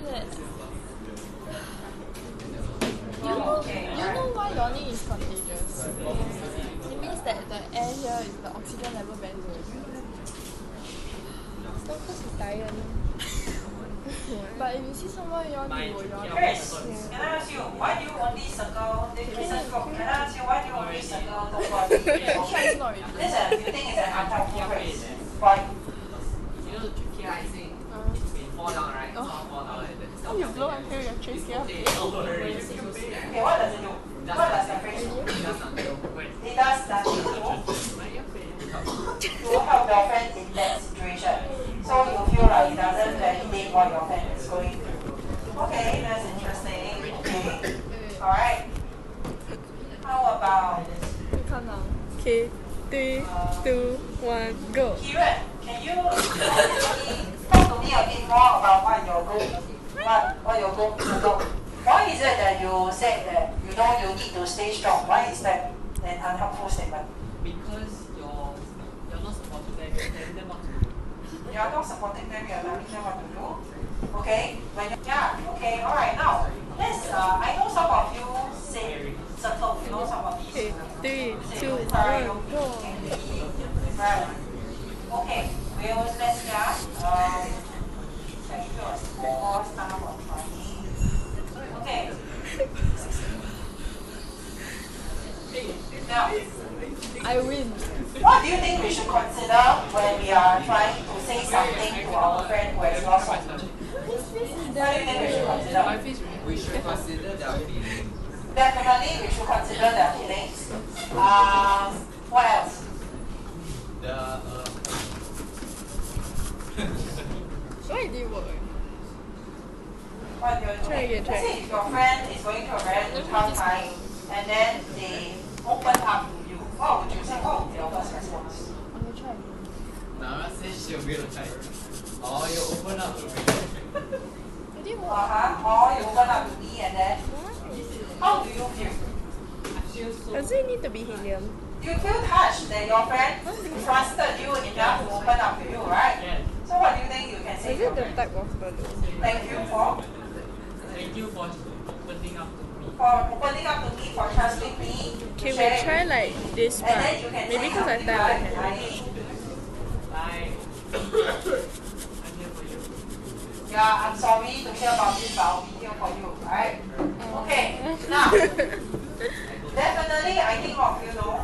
You know why yawning is contagious? It means that the air here is the oxygen level very low. It's not because you're tired. But if you see someone yawn, you will yawn. Chris, can I ask you, why do you only circle the Chris's group? Can I ask you, why do you only circle those ones? Listen, you think it's an unhelpful phrase. Why? You know the tricky icing? When you fall down, right? Someone fall down and then Oh, you blow until your trace here. Okay, what does it do? What does the phrase do? It does nothing to help your friend in that situation. So you feel like it doesn't validate what your friend is going through. Okay, that's interesting. Okay. Alright. How about Okay, 3, 2, 1, go. Kieran, can you talk to me a bit more about what your goal is? What your goal is about? Why is it that you said that you need to stay strong? Why is that an unhelpful statement? because you're not supporting them, you're telling them what to do. You are not supporting them, you are telling them what to do. Okay? Okay, alright, now let's I know some of you say circle, you know some of these. Okay, 3, 2, 1, go. Right. Okay, let's just thank you for start of trying. Okay. Now, I win. what do you think we should consider when we are trying to say something to our friend who has lost something? What do you think we should consider? We should consider their feelings. Definitely, we should consider their feelings. What else? Why it didn't work? What do you do? Try again, try. Let's say if your friend is going through a very tough time and then they open up to you, what would you say? What would be your first response? I'm gonna try again. Nara says she'll be like, oh, you open up to me. It didn't work. Or you open up to me and then how do you feel? Does it need to be helium? You feel touched that your friend trusted you enough to open up to you, right? Yeah. So what do you think you can say Is to your it the friend? type of balloon? Thank you for Thank you for opening up to me. opening up to me, for trusting me. Can we sharing try with me. like this And part? then you can Maybe say because I something tied my like, hand. Like, I'm here for you. yeah, I'm sorry to hear about this, but I'll be here for you, right? Okay, now, definitely I think all of you know